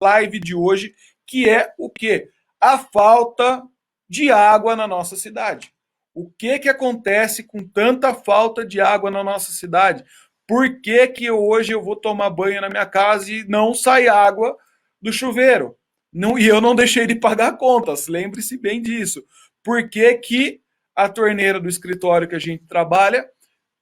live de hoje, que é o quê? A falta de água na nossa cidade. O que que acontece com tanta falta de água na nossa cidade? Por que que hoje eu vou tomar banho na minha casa e não sai água do chuveiro? Não, e eu não deixei de pagar contas, lembre-se bem disso. Por que que a torneira do escritório que a gente trabalha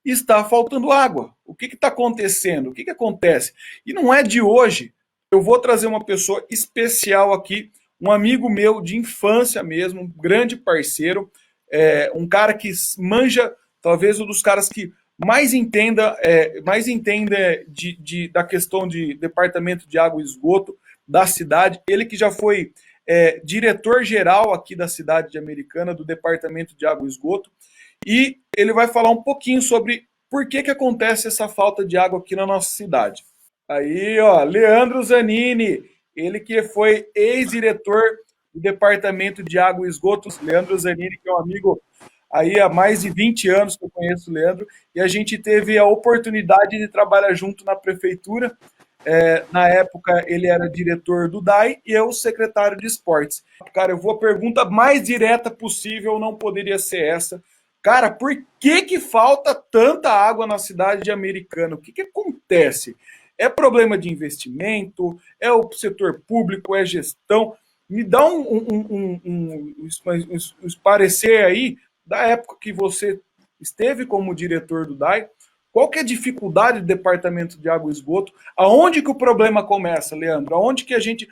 está faltando água? O que está acontecendo? O que acontece? E não é de hoje. Eu vou trazer uma pessoa especial aqui, um amigo meu de infância mesmo, um grande parceiro, um cara que manja, talvez um dos caras que mais entenda da questão de departamento de água e esgoto da cidade. Ele que já foi diretor-geral aqui da cidade de Americana, do departamento de água e esgoto, e ele vai falar um pouquinho sobre por que acontece essa falta de água aqui na nossa cidade. Aí, ó, Leandro Zanini, ele que foi ex-diretor do Departamento de Água e Esgotos. Leandro Zanini, que é um amigo aí há mais de 20 anos que eu conheço o Leandro, e a gente teve a oportunidade de trabalhar junto na prefeitura. Na época, ele era diretor do DAI e eu secretário de esportes. Cara, eu vou a pergunta mais direta possível, não poderia ser essa. Cara, por que falta tanta água na cidade de Americana? O que acontece? É problema de investimento? É o setor público? É gestão? Me dá um parecer aí da época que você esteve como diretor do DAI. Qual que é a dificuldade do departamento de água e esgoto? Aonde que o problema começa, Leandro? Aonde que a gente...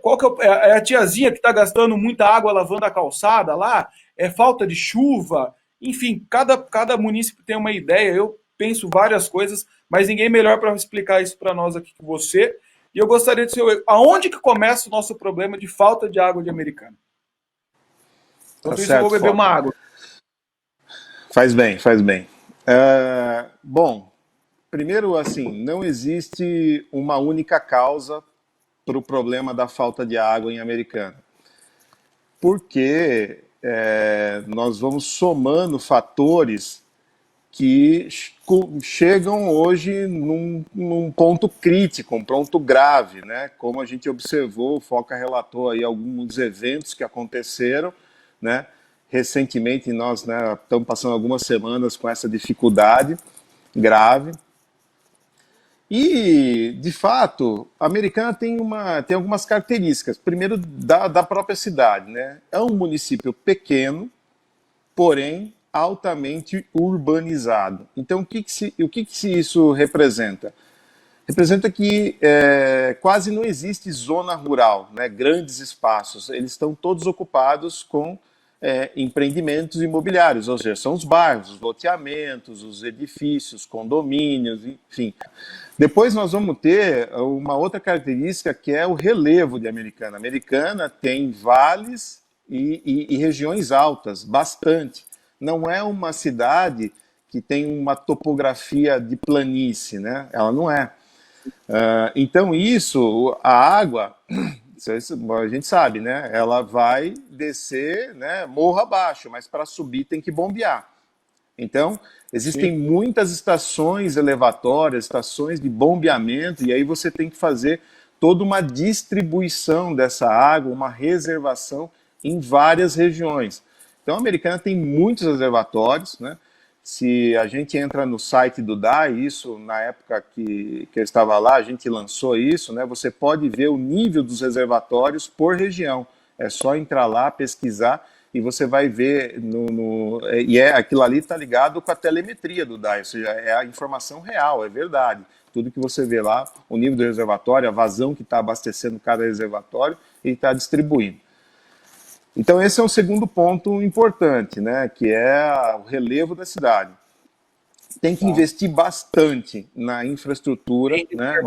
qual que é a tiazinha que está gastando muita água lavando a calçada lá? É falta de chuva? Enfim, cada município tem uma ideia. Eu penso várias coisas, mas ninguém melhor para explicar isso para nós aqui que você. E eu gostaria de saber aonde que começa o nosso problema de falta de água de Americana. Enquanto isso, eu vou beber uma água. Faz bem, faz bem. Bom, primeiro, assim, não existe uma única causa para o problema da falta de água em Americana. Porque nós vamos somando fatores que chegam hoje num ponto crítico, um ponto grave, né? Como a gente observou, o Foca relatou aí alguns eventos que aconteceram, né? Recentemente nós, né, estamos passando algumas semanas com essa dificuldade grave. E, de fato, a Americana tem algumas características. Primeiro, da própria cidade, né? É um município pequeno, porém altamente urbanizado. Então, o que isso representa? Representa que quase não existe zona rural, né? Grandes espaços. Eles estão todos ocupados com empreendimentos imobiliários, ou seja, são os bairros, os loteamentos, os edifícios, condomínios, enfim. Depois nós vamos ter uma outra característica que é o relevo de Americana. A Americana tem vales e regiões altas, bastante. Não é uma cidade que tem uma topografia de planície, né? Ela não é. Então isso, a água, a gente sabe, né? Ela vai descer, né, morro abaixo, mas para subir tem que bombear. Então, existem Sim. muitas estações elevatórias, estações de bombeamento, e aí você tem que fazer toda uma distribuição dessa água, uma reservação em várias regiões. Então, a Americana tem muitos reservatórios, né? Se a gente entra no site do DAI, isso na época que eu estava lá, a gente lançou isso, né? Você pode ver o nível dos reservatórios por região. É só entrar lá, pesquisar, e você vai ver, aquilo ali está ligado com a telemetria do DAI, ou seja, é a informação real, é verdade. Tudo que você vê lá, o nível do reservatório, a vazão que está abastecendo cada reservatório, ele está distribuindo. Então esse é um segundo ponto importante, né, que é o relevo da cidade. Tem que investir bastante na infraestrutura, né,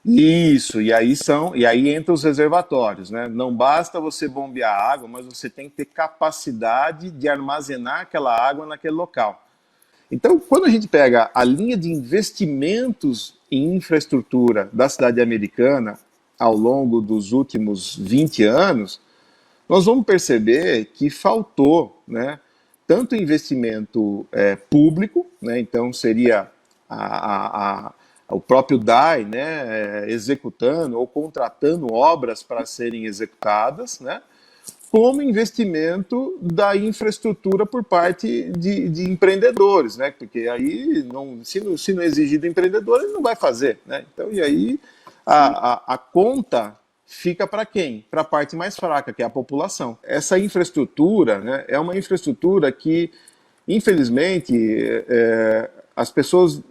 Isso, e aí entra os reservatórios, né? Não basta você bombear água, mas você tem que ter capacidade de armazenar aquela água naquele local. Então, quando a gente pega a linha de investimentos em infraestrutura da cidade americana ao longo dos últimos 20 anos, nós vamos perceber que faltou, né, tanto investimento público, né, então seria o próprio DAI, né, executando ou contratando obras para serem executadas, né, como investimento da infraestrutura por parte de empreendedores, né? Porque aí, se não exigir do empreendedor, ele não vai fazer, né? Então, e aí Sim. a conta fica para quem? Para a parte mais fraca, que é a população. Essa infraestrutura, né, é uma infraestrutura que, infelizmente, as pessoas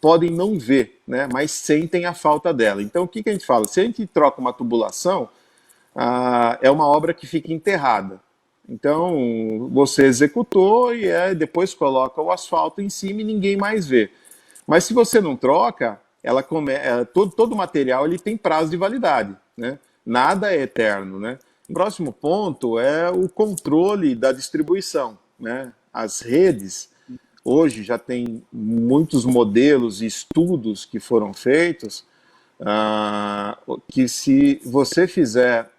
podem não ver, né, mas sentem a falta dela. Então, o que, que a gente fala? Se a gente troca uma tubulação, é uma obra que fica enterrada. Então, você executou e depois coloca o asfalto em cima e ninguém mais vê. Mas se você não troca, todo o material ele tem prazo de validade, né? Nada é eterno, né? O próximo ponto é o controle da distribuição, né? As redes, hoje já tem muitos modelos e estudos que foram feitos, que se você fizer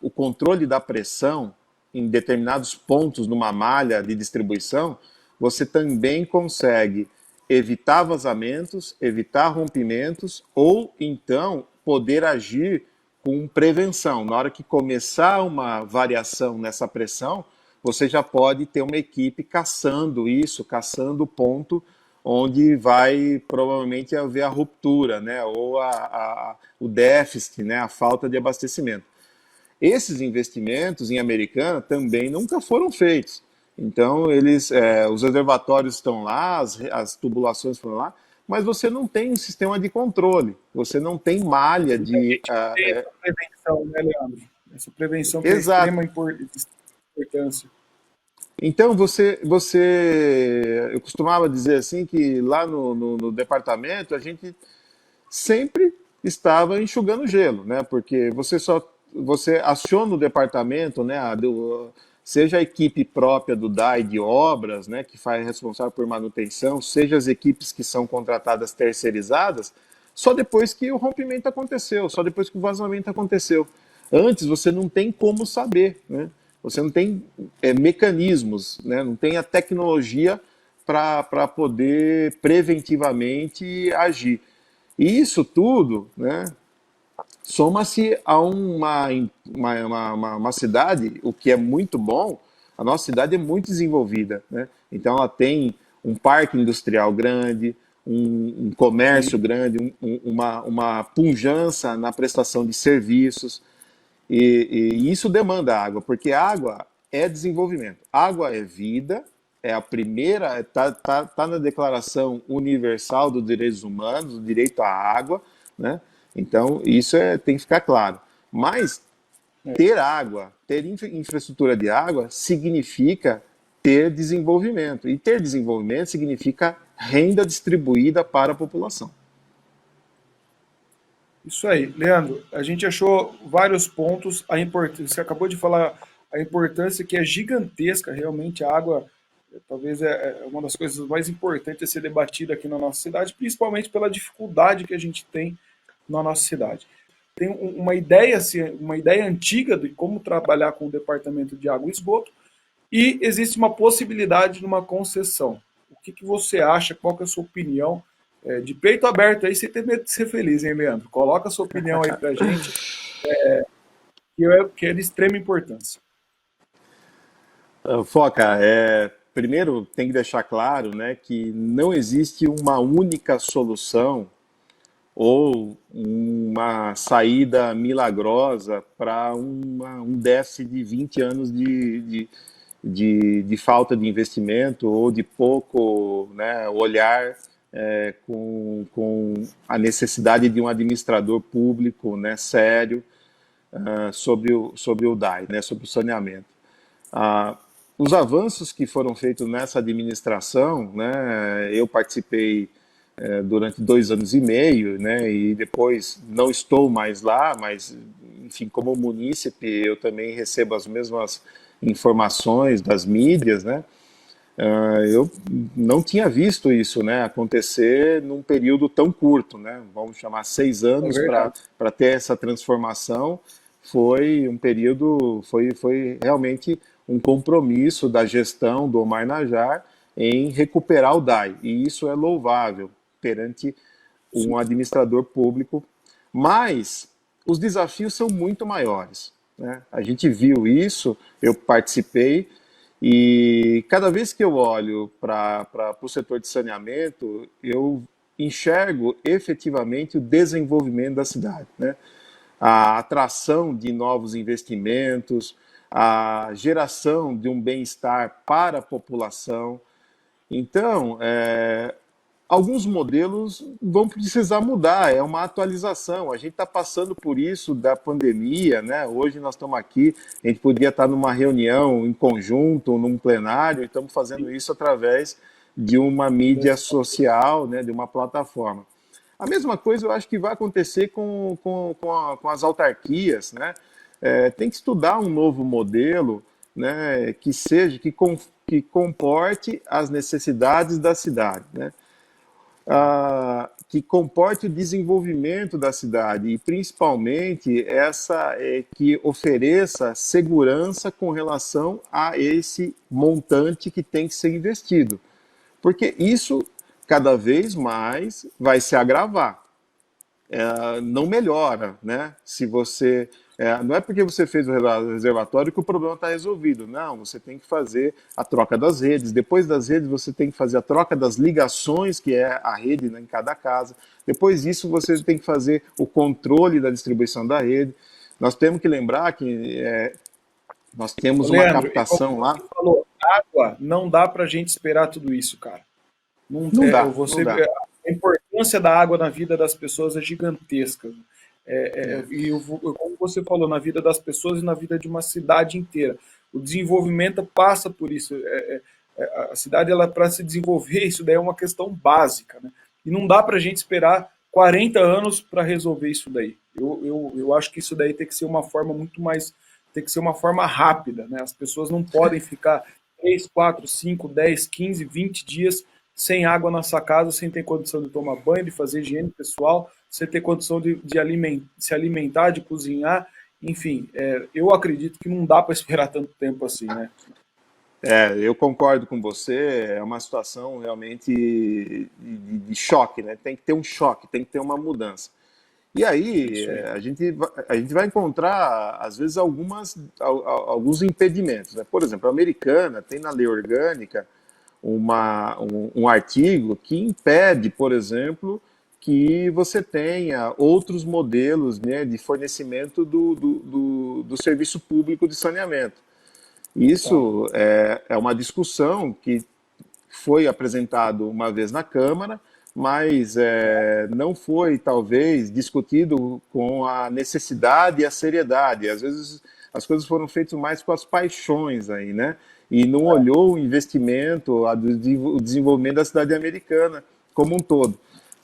o controle da pressão em determinados pontos numa malha de distribuição, você também consegue evitar vazamentos, evitar rompimentos ou então poder agir com prevenção. Na hora que começar uma variação nessa pressão, você já pode ter uma equipe caçando isso, caçando o ponto onde vai provavelmente haver a ruptura, né, ou o déficit, né, a falta de abastecimento. Esses investimentos em Americana também nunca foram feitos. Então, os reservatórios estão lá, as tubulações foram lá, mas você não tem um sistema de controle, você não tem malha E a de. gente tem essa prevenção, né, Leandro? Essa prevenção que é Exato. importância. Então, eu costumava dizer assim que lá no departamento a gente sempre estava enxugando gelo, né? Porque você aciona o departamento, né? Seja a equipe própria do DAI de obras, né? Que faz responsável por manutenção, seja as equipes que são contratadas terceirizadas, só depois que o rompimento aconteceu, só depois que o vazamento aconteceu. Antes você não tem como saber, né? Você não tem mecanismos, né? Não tem a tecnologia para poder preventivamente agir. E isso tudo, né, soma-se a uma cidade, o que é muito bom, a nossa cidade é muito desenvolvida, né? Então ela tem um parque industrial grande, um comércio Sim. grande, uma pujança na prestação de serviços, e isso demanda água, porque água é desenvolvimento. Água é vida, é a primeira, tá na Declaração Universal dos Direitos Humanos, o direito à água, né? Então, isso tem que ficar claro. Mas É. ter água, ter infraestrutura de água, significa ter desenvolvimento. E ter desenvolvimento significa renda distribuída para a população. Isso aí, Leandro. A gente achou vários pontos. A importância, você acabou de falar a importância que é gigantesca, realmente a água talvez é uma das coisas mais importantes a ser debatida aqui na nossa cidade, principalmente pela dificuldade que a gente tem na nossa cidade. Tem uma ideia, assim, uma ideia antiga de como trabalhar com o departamento de água e esgoto, e existe uma possibilidade de uma concessão. O que, que você acha? Qual que é a sua opinião? De peito aberto aí, sem ter medo de ser feliz, hein, Leandro? Coloca a sua opinião aí pra gente, que é de extrema importância. Foca, primeiro tem que deixar claro, né, que não existe uma única solução ou uma saída milagrosa para um déficit de 20 anos de falta de investimento ou de pouco, né, olhar com a necessidade de um administrador público, né, sério, sobre o DAI, né, sobre o saneamento. Ah, os avanços que foram feitos nessa administração, né, eu participei durante 2 anos e meio, né, e depois não estou mais lá, mas, enfim, como munícipe, eu também recebo as mesmas informações das mídias, né, eu não tinha visto isso, né, acontecer num período tão curto, né, vamos chamar 6 anos É verdade. para ter essa transformação. Foi um período, foi realmente um compromisso da gestão do Omar Najar em recuperar o DAI, e isso é louvável perante um administrador público, mas os desafios são muito maiores, né? A gente viu isso, eu participei, e cada vez que eu olho para o setor de saneamento, eu enxergo efetivamente o desenvolvimento da cidade, né? A atração de novos investimentos, a geração de um bem-estar para a população. Então, alguns modelos vão precisar mudar, é uma atualização. A gente está passando por isso da pandemia, né? Hoje nós estamos aqui, a gente podia estar numa reunião em conjunto, num plenário, e estamos fazendo isso através de uma mídia social, né? De uma plataforma. A mesma coisa eu acho que vai acontecer com as autarquias, né? Tem que estudar um novo modelo, né? Que comporte as necessidades da cidade, né? Que comporte o desenvolvimento da cidade e principalmente que ofereça segurança com relação a esse montante que tem que ser investido, porque isso cada vez mais vai se agravar, não melhora, né? Se você não é porque você fez o reservatório que o problema está resolvido. Não, você tem que fazer a troca das redes. Depois das redes, você tem que fazer a troca das ligações, que é a rede, né, em cada casa. Depois disso, você tem que fazer o controle da distribuição da rede. Nós temos que lembrar que nós temos uma Leandro, e captação como lá. você falou, água, não dá para a gente esperar tudo isso, cara. Não, Não dá, você, não dá. a importância da água na vida das pessoas é gigantesca. E como você falou, na vida das pessoas e na vida de uma cidade inteira. O desenvolvimento passa por isso. A cidade, ela para se desenvolver, isso daí é uma questão básica, né? E não dá para a gente esperar 40 anos para resolver isso daí. Eu acho que isso daí tem que ser uma forma muito mais, tem que ser uma forma rápida, né? As pessoas não podem ficar 3, 4, 5, 10, 15, 20 dias sem água na sua casa, sem ter condição de tomar banho, de fazer higiene pessoal, sem ter condição se alimentar, de cozinhar, enfim, eu acredito que não dá para esperar tanto tempo assim, né? Eu concordo com você, é uma situação realmente de choque, né? Tem que ter um choque, tem que ter uma mudança. E aí, Isso aí. a gente vai encontrar, às vezes, alguns impedimentos, né? Por exemplo, a americana tem na lei orgânica um artigo que impede, por exemplo, que você tenha outros modelos, né, de fornecimento do serviço público de saneamento. Tá. Isso é uma discussão que foi apresentado uma vez na Câmara, mas não foi, talvez, discutido com a necessidade e a seriedade. Às vezes as coisas foram feitas mais com as paixões aí, né? E não olhou o investimento, o desenvolvimento da cidade americana como um todo.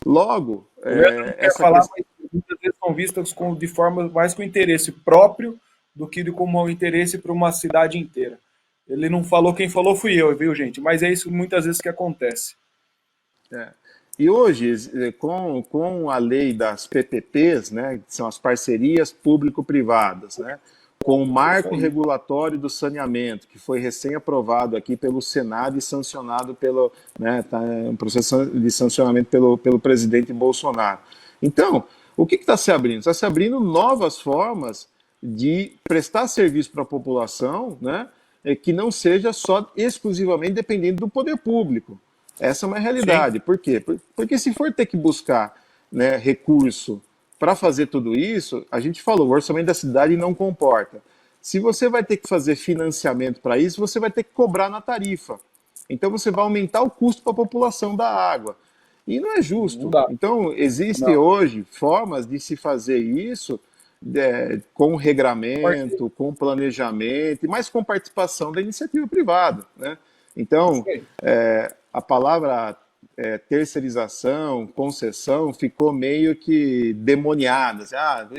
Logo, O Leandro não quer essa falar, questão. mas muitas vezes são vistas de forma mais com interesse próprio do que como um interesse para uma cidade inteira. Ele não falou, quem falou fui eu, viu, gente? Mas é isso muitas vezes que acontece. É. E hoje, com a lei das PPPs, né, que são as parcerias público-privadas, né, com o Isso marco aí. regulatório do saneamento, que foi recém-aprovado aqui pelo Senado e sancionado pelo, né, tá, um processo de sancionamento pelo presidente Bolsonaro. Então, o que está se abrindo? Está se abrindo novas formas de prestar serviço para a população, né, que não seja só exclusivamente dependendo do poder público. Essa é uma Sim. realidade. Por quê? Porque se for ter que buscar, né, recurso para fazer tudo isso, a gente falou, o orçamento da cidade não comporta. Se você vai ter que fazer financiamento para isso, você vai ter que cobrar na tarifa. Então você vai aumentar o custo para a população da água. E não é Não justo. dá. Então, existem Não. hoje formas de se fazer isso com regramento, com planejamento, mas com participação da iniciativa privada, né? Isso Então, aí. a palavra terceirização, concessão, ficou meio que demoniada. Assim,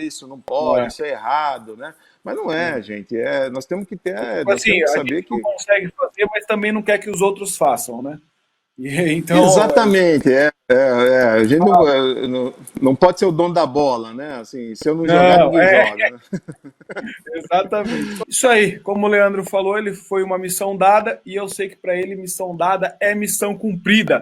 isso não Não pode, é. isso é errado, né? Mas não é, Não. gente. Nós temos que ter, Tipo nós assim, temos que a saber gente não que consegue fazer, mas também não quer que os outros façam, né? E, então, exatamente, a gente não pode ser o dono da bola, né? Assim, se eu não jogar, não, ninguém joga, né? exatamente. Isso aí, como o Leandro falou, ele foi uma missão dada e eu sei que para ele missão dada é missão cumprida.